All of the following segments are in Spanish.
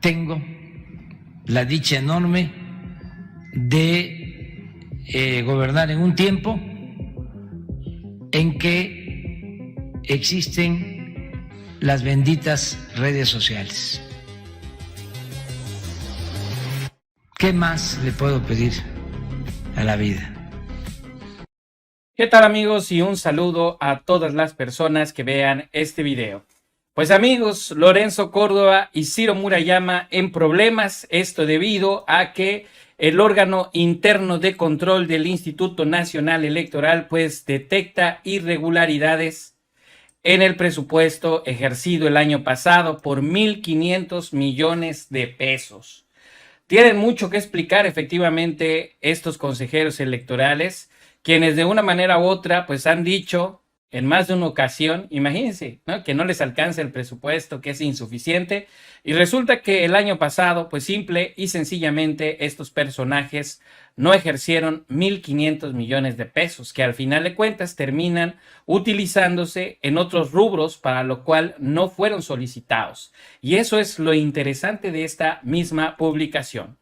tengo la dicha enorme de gobernar en un tiempo en que existen las benditas redes sociales. ¿Qué más le puedo pedir a la vida? ¿Qué tal, amigos? Y un saludo a todas las personas que vean este video. Pues amigos, Lorenzo Córdoba y Ciro Murayama en problemas, esto debido a que el órgano interno de control del Instituto Nacional Electoral pues detecta irregularidades en el presupuesto ejercido el año pasado por 1.500 millones de pesos. Tienen mucho que explicar efectivamente estos consejeros electorales, quienes de una manera u otra pues han dicho en más de una ocasión, imagínense, ¿no?, que no les alcanza el presupuesto, que es insuficiente, y resulta que el año pasado pues simple y sencillamente estos personajes no ejercieron 1.500 millones de pesos, que al final de cuentas terminan utilizándose en otros rubros para lo cual no fueron solicitados. Y eso es lo interesante de esta misma publicación.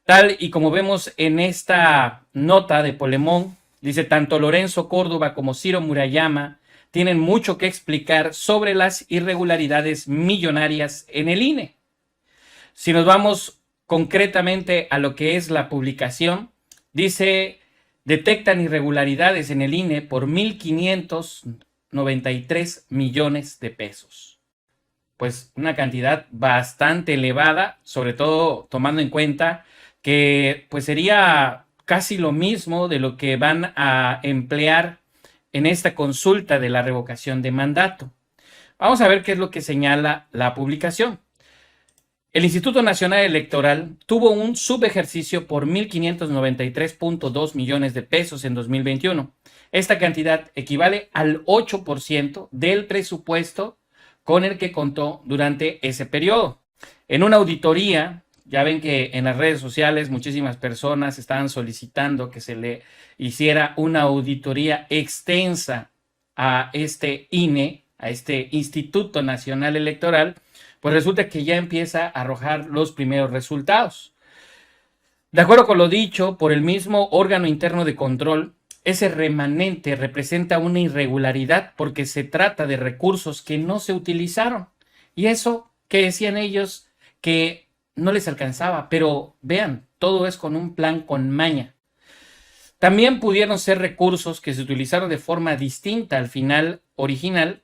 Tal y como vemos en esta nota de Polemón, dice: tanto Lorenzo Córdoba como Ciro Murayama tienen mucho que explicar sobre las irregularidades millonarias en el INE. Si nos vamos concretamente a lo que es la publicación, dice: detectan irregularidades en el INE por 1.593 millones de pesos. Pues una cantidad bastante elevada, sobre todo tomando en cuenta que pues sería casi lo mismo de lo que van a emplear en esta consulta de la revocación de mandato. Vamos a ver qué es lo que señala la publicación. El Instituto Nacional Electoral tuvo un subejercicio por 1.593.2 millones de pesos en 2021. Esta cantidad equivale al 8% del presupuesto con el que contó durante ese periodo. En una auditoría, ya ven que en las redes sociales muchísimas personas estaban solicitando que se le hiciera una auditoría extensa a este INE, a este Instituto Nacional Electoral, pues resulta que ya empieza a arrojar los primeros resultados. De acuerdo con lo dicho por el mismo órgano interno de control, ese remanente representa una irregularidad porque se trata de recursos que no se utilizaron. Y eso que decían ellos que no les alcanzaba, pero vean, todo es con un plan con maña. También pudieron ser recursos que se utilizaron de forma distinta al final original,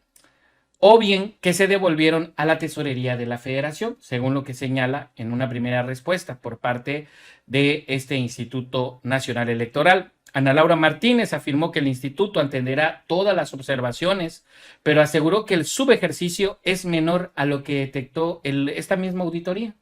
o bien que se devolvieron a la tesorería de la Federación, según lo que señala en una primera respuesta por parte de este Instituto Nacional Electoral. Ana Laura Martínez afirmó que el instituto atenderá todas las observaciones, pero aseguró que el subejercicio es menor a lo que detectó esta misma auditoría.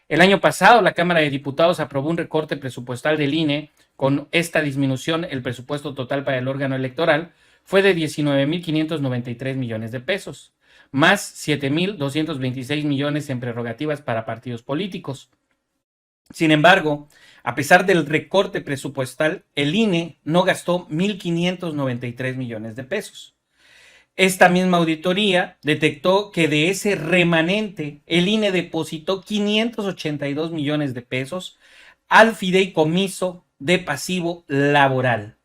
El año pasado, la Cámara de Diputados aprobó un recorte presupuestal del INE. Con esta disminución, el presupuesto total para el órgano electoral fue de 19.593 millones de pesos, más 7.226 millones en prerrogativas para partidos políticos. Sin embargo, a pesar del recorte presupuestal, el INE no gastó 1.593 millones de pesos. Esta misma auditoría detectó que de ese remanente el INE depositó 582 millones de pesos al fideicomiso de pasivo laboral.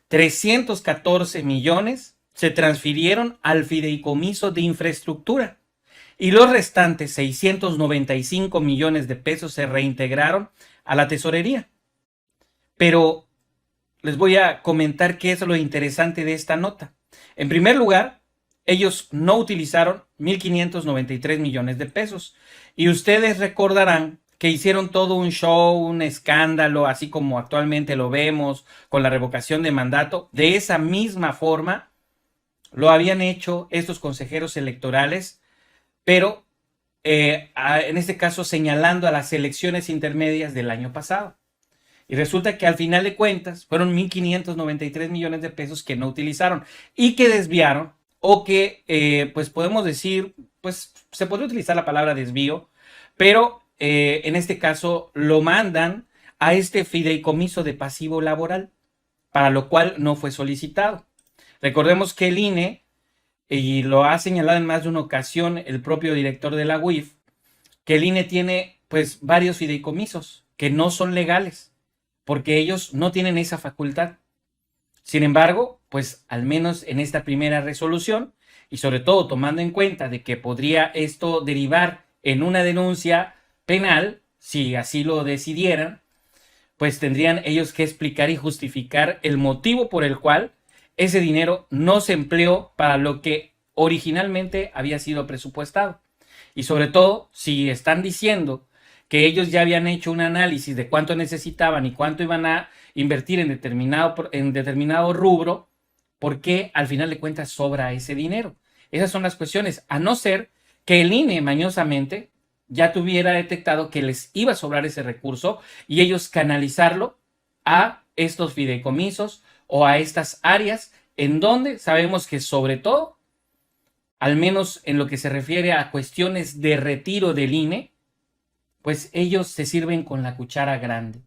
314 millones se transfirieron al fideicomiso de infraestructura y los restantes 695 millones de pesos se reintegraron a la tesorería. Pero les voy a comentar qué es lo interesante de esta nota. En primer lugar, ellos no utilizaron 1.593 millones de pesos. Y ustedes recordarán que hicieron todo un show, un escándalo, así como actualmente lo vemos con la revocación de mandato. De esa misma forma lo habían hecho estos consejeros electorales, pero en este caso señalando a las elecciones intermedias del año pasado. Y resulta que al final de cuentas fueron 1.593 millones de pesos que no utilizaron y que desviaron, o que pues podemos decir, pues se podría utilizar la palabra desvío, pero en este caso lo mandan a este fideicomiso de pasivo laboral, para lo cual no fue solicitado. Recordemos que el INE, y lo ha señalado en más de una ocasión el propio director de la UIF, que el INE tiene pues varios fideicomisos que no son legales, porque ellos no tienen esa facultad. Sin embargo, pues al menos en esta primera resolución, y sobre todo tomando en cuenta de que podría esto derivar en una denuncia penal, si así lo decidieran, pues tendrían ellos que explicar y justificar el motivo por el cual ese dinero no se empleó para lo que originalmente había sido presupuestado. Y sobre todo, si están diciendo que ellos ya habían hecho un análisis de cuánto necesitaban y cuánto iban a invertir en determinado rubro, ¿por qué al final de cuentas sobra ese dinero? Esas son las cuestiones, a no ser que el INE mañosamente ya tuviera detectado que les iba a sobrar ese recurso y ellos canalizarlo a estos fideicomisos o a estas áreas en donde sabemos que sobre todo, al menos en lo que se refiere a cuestiones de retiro del INE, pues ellos se sirven con la cuchara grande.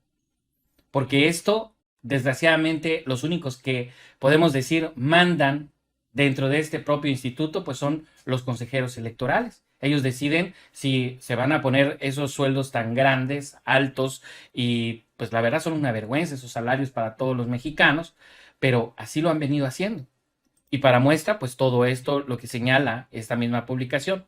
Porque esto, desgraciadamente, los únicos que podemos decir mandan dentro de este propio instituto, pues son los consejeros electorales. Ellos deciden si se van a poner esos sueldos tan grandes, altos, y pues la verdad son una vergüenza esos salarios para todos los mexicanos, pero así lo han venido haciendo. Y para muestra, pues todo esto lo que señala esta misma publicación.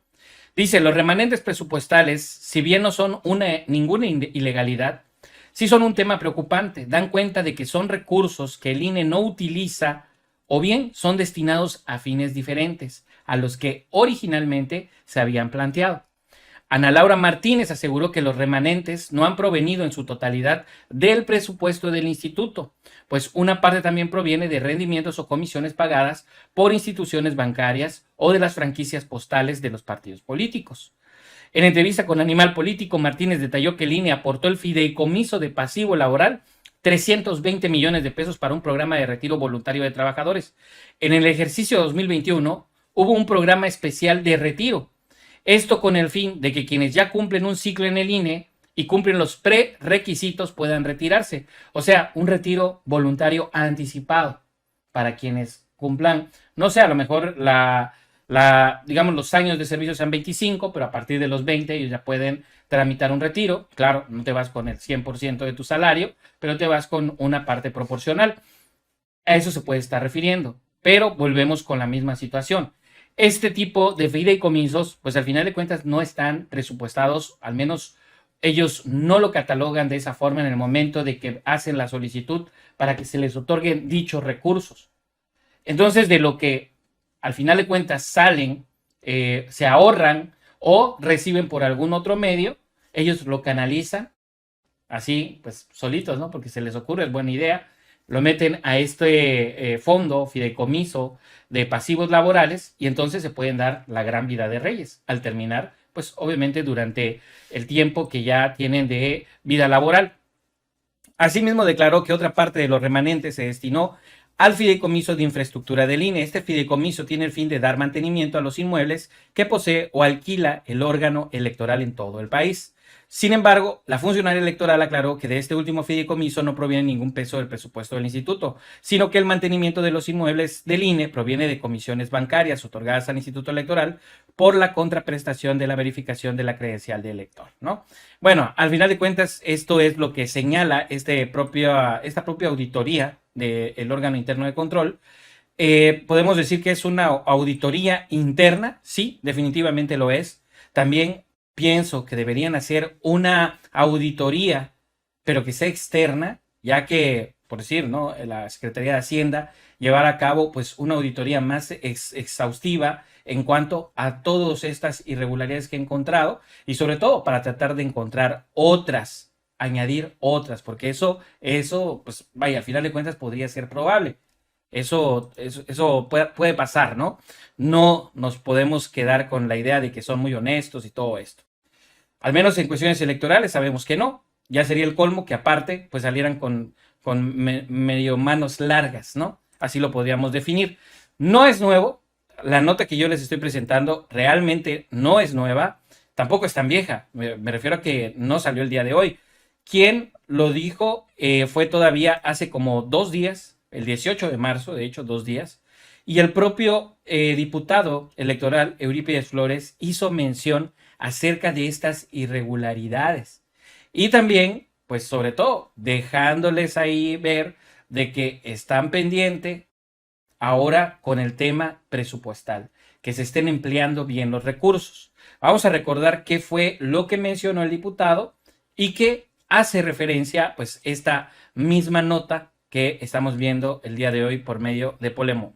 Dice, los remanentes presupuestales, si bien no son ninguna ilegalidad, sí son un tema preocupante. Dan cuenta de que son recursos que el INE no utiliza o bien son destinados a fines diferentes a los que originalmente se habían planteado. Ana Laura Martínez aseguró que los remanentes no han provenido en su totalidad del presupuesto del instituto, pues una parte también proviene de rendimientos o comisiones pagadas por instituciones bancarias o de las franquicias postales de los partidos políticos. En entrevista con Animal Político, Martínez detalló que el INE aportó el fideicomiso de pasivo laboral 320 millones de pesos para un programa de retiro voluntario de trabajadores. En el ejercicio 2021 hubo un programa especial de retiro. Esto con el fin de que quienes ya cumplen un ciclo en el INE y cumplen los prerequisitos puedan retirarse. O sea, un retiro voluntario anticipado para quienes cumplan, no sé, a lo mejor digamos, los años de servicio sean 25, pero a partir de los 20 ellos ya pueden tramitar un retiro. Claro, no te vas con el 100% de tu salario, pero te vas con una parte proporcional. A eso se puede estar refiriendo, pero volvemos con la misma situación. Este tipo de fideicomisos, pues al final de cuentas no están presupuestados, al menos ellos no lo catalogan de esa forma en el momento de que hacen la solicitud para que se les otorguen dichos recursos. Entonces, de lo que al final de cuentas salen, se ahorran o reciben por algún otro medio, ellos lo canalizan así, pues solitos, ¿no? Porque se les ocurre, es buena idea, lo meten a este fondo, fideicomiso de pasivos laborales y entonces se pueden dar la gran vida de reyes al terminar, pues obviamente durante el tiempo que ya tienen de vida laboral. Asimismo declaró que otra parte de los remanentes se destinó al fideicomiso de infraestructura del INE. Este fideicomiso tiene el fin de dar mantenimiento a los inmuebles que posee o alquila el órgano electoral en todo el país. Sin embargo, la funcionaria electoral aclaró que de este último fideicomiso no proviene ningún peso del presupuesto del instituto, sino que el mantenimiento de los inmuebles del INE proviene de comisiones bancarias otorgadas al Instituto Electoral por la contraprestación de la verificación de la credencial de elector, ¿no? Bueno, al final de cuentas, esto es lo que señala esta propia auditoría del órgano interno de control. Podemos decir que es una auditoría interna, sí, definitivamente lo es. También pienso que deberían hacer una auditoría, pero que sea externa, ya que, por decir, ¿no?, la Secretaría de Hacienda llevar a cabo pues una auditoría más exhaustiva en cuanto a todas estas irregularidades que he encontrado y sobre todo para tratar de encontrar otras, añadir otras, porque eso, pues vaya, al final de cuentas podría ser probable. Eso puede pasar, ¿no? No nos podemos quedar con la idea de que son muy honestos y todo esto. Al menos en cuestiones electorales sabemos que no. Ya sería el colmo que aparte pues salieran con medio manos largas, ¿no? Así lo podríamos definir. No es nuevo. La nota que yo les estoy presentando realmente no es nueva. Tampoco es tan vieja. Me refiero a que no salió el día de hoy. Quien lo dijo fue todavía hace como 2 días, el 18 de marzo, de hecho 2 días. Y el propio diputado electoral, Eurípides Flores, hizo mención acerca de estas irregularidades. Y también, pues sobre todo, dejándoles ahí ver de que están pendientes ahora con el tema presupuestal, que se estén empleando bien los recursos. Vamos a recordar qué fue lo que mencionó el diputado y que hace referencia, pues, esta misma nota que estamos viendo el día de hoy por medio de Polemón.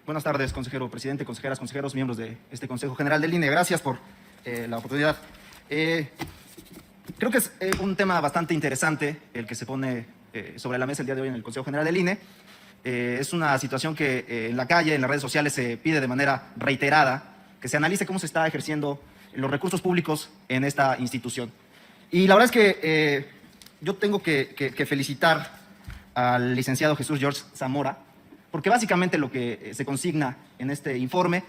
Buenas tardes, consejero presidente, consejeras, consejeros, miembros de este Consejo General del INE. Gracias por la oportunidad. Creo que es un tema bastante interesante el que se pone sobre la mesa el día de hoy en el Consejo General del INE. Es una situación que en la calle, en las redes sociales, se pide de manera reiterada que se analice cómo se está ejerciendo los recursos públicos en esta institución. Y la verdad es que yo tengo que felicitar al licenciado Jesús George Zamora, porque básicamente lo que se consigna en este informe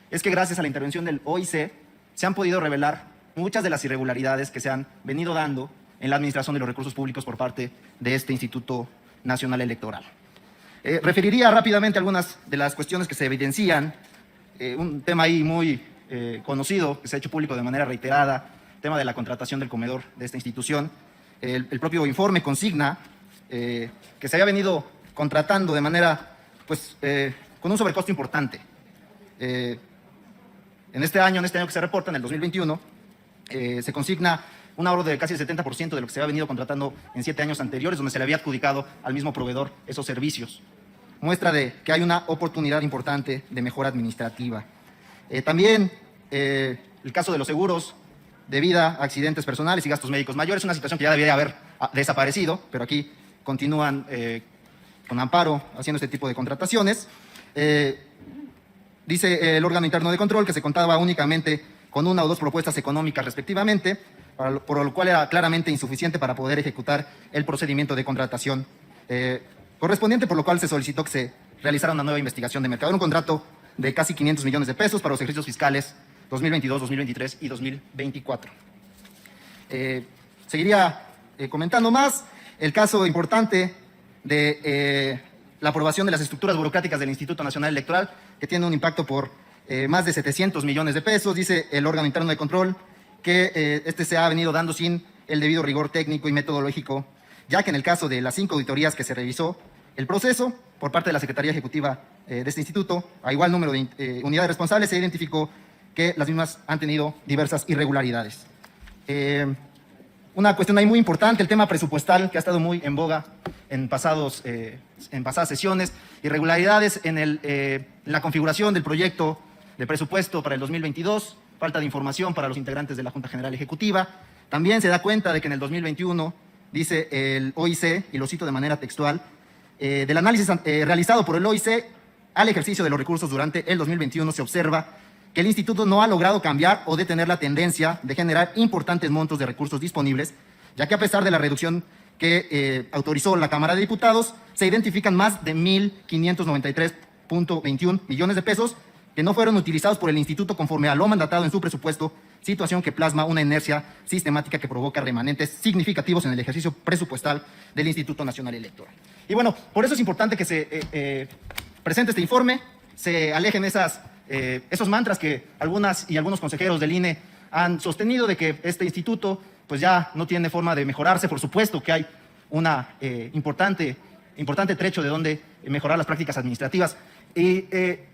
es que gracias a la intervención del OIC se han podido revelar muchas de las irregularidades que se han venido dando en la administración de los recursos públicos por parte de este Instituto Nacional Electoral. Referiría rápidamente algunas de las cuestiones que se evidencian. Un tema ahí muy conocido, que se ha hecho público de manera reiterada, el tema de la contratación del comedor de esta institución. El propio informe consigna que se había venido contratando de manera, pues, con un sobrecosto importante. En este año que se reporta, en el 2021, se consigna un ahorro de casi el 70% de lo que se había venido contratando en 7 años anteriores, donde se le había adjudicado al mismo proveedor esos servicios. Muestra de que hay una oportunidad importante de mejora administrativa. También el caso de los seguros de vida, accidentes personales y gastos médicos mayores, una situación que ya debería haber desaparecido, pero aquí continúan con amparo haciendo este tipo de contrataciones. Dice el órgano interno de control que se contaba únicamente con 1 o 2 propuestas económicas respectivamente, por lo cual era claramente insuficiente para poder ejecutar el procedimiento de contratación correspondiente, por lo cual se solicitó que se realizara una nueva investigación de mercado. Era un contrato de casi 500 millones de pesos para los ejercicios fiscales 2022, 2023 y 2024. Seguiría comentando más el caso importante de la aprobación de las estructuras burocráticas del Instituto Nacional Electoral, que tiene un impacto por más de 700 millones de pesos. Dice el órgano interno de control que este se ha venido dando sin el debido rigor técnico y metodológico, ya que en el caso de las 5 auditorías que se revisó el proceso por parte de la Secretaría Ejecutiva de este instituto, a igual número de unidades responsables, se identificó que las mismas han tenido diversas irregularidades. Una cuestión ahí muy importante, el tema presupuestal, que ha estado muy en boga en pasadas sesiones, irregularidades en la configuración del proyecto de presupuesto para el 2022, falta de información para los integrantes de la Junta General Ejecutiva. También se da cuenta de que en el 2021, dice el OIC, y lo cito de manera textual, del análisis realizado por el OIC al ejercicio de los recursos durante el 2021, se observa que el instituto no ha logrado cambiar o detener la tendencia de generar importantes montos de recursos disponibles, ya que a pesar de la reducción que autorizó la Cámara de Diputados, se identifican más de 1.593.21 millones de pesos que no fueron utilizados por el instituto conforme a lo mandatado en su presupuesto, situación que plasma una inercia sistemática que provoca remanentes significativos en el ejercicio presupuestal del Instituto Nacional Electoral. Y bueno, por eso es importante que se presente este informe, se alejen esos mantras que algunas y algunos consejeros del INE han sostenido de que este instituto pues ya no tiene forma de mejorarse. Por supuesto que hay una importante trecho de donde mejorar las prácticas administrativas. Y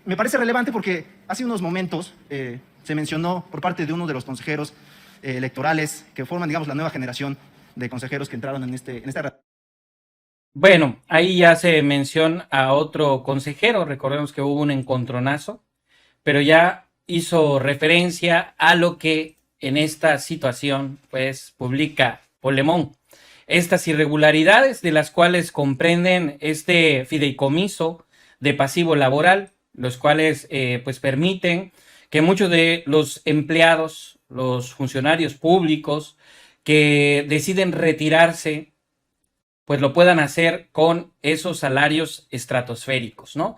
me parece relevante porque hace unos momentos se mencionó por parte de uno de los consejeros electorales que forman, digamos, la nueva generación de consejeros que entraron en esta... Bueno, ahí ya se menciona a otro consejero, recordemos que hubo un encontronazo, pero ya hizo referencia a lo que en esta situación pues publica Polemón. Estas irregularidades de las cuales comprenden este fideicomiso de pasivo laboral, los cuales pues permiten que muchos de los empleados, los funcionarios públicos que deciden retirarse, pues lo puedan hacer con esos salarios estratosféricos, ¿no?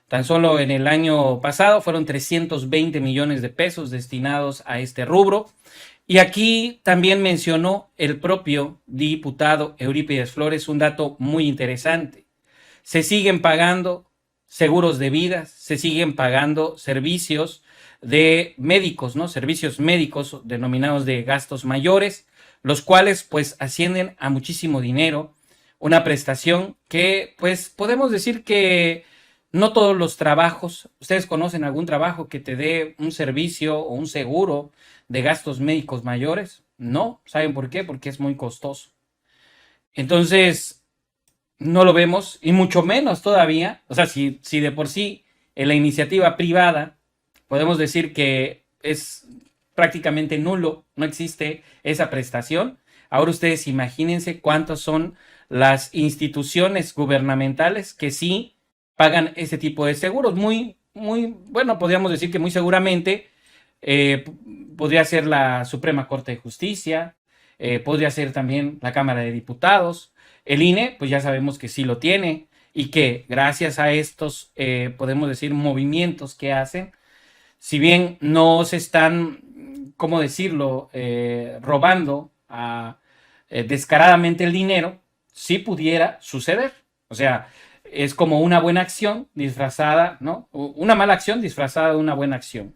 Tan solo en el año pasado fueron 320 millones de pesos destinados a este rubro. Y aquí también mencionó el propio diputado Eurípides Flores un dato muy interesante. Se siguen pagando seguros de vida, se siguen pagando servicios de médicos, ¿no? Servicios médicos denominados de gastos mayores, los cuales pues ascienden a muchísimo dinero, una prestación que pues podemos decir que no todos los trabajos, ¿ustedes conocen algún trabajo que te dé un servicio o un seguro de gastos médicos mayores? No, ¿saben por qué? Porque es muy costoso. Entonces, no lo vemos, y mucho menos todavía, o sea, si de por sí en la iniciativa privada podemos decir que es prácticamente nulo, no existe esa prestación. Ahora ustedes imagínense cuántas son las instituciones gubernamentales que sí pagan ese tipo de seguros. Bueno, podríamos decir que muy seguramente podría ser la Suprema Corte de Justicia, podría ser también la Cámara de Diputados. El INE, pues ya sabemos que sí lo tiene y que gracias a estos, podemos decir, movimientos que hacen, si bien no se están, ¿cómo decirlo?, robando descaradamente el dinero, sí pudiera suceder. O sea, es como una buena acción disfrazada, ¿no? Una mala acción disfrazada de una buena acción.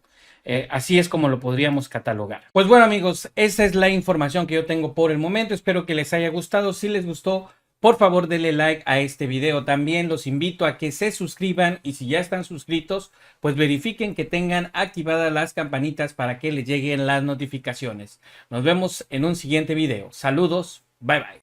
Así es como lo podríamos catalogar. Pues bueno, amigos, esa es la información que yo tengo por el momento. Espero que les haya gustado. Si les gustó, por favor denle like a este video. También los invito a que se suscriban y si ya están suscritos, pues verifiquen que tengan activadas las campanitas para que les lleguen las notificaciones. Nos vemos en un siguiente video. Saludos, bye bye.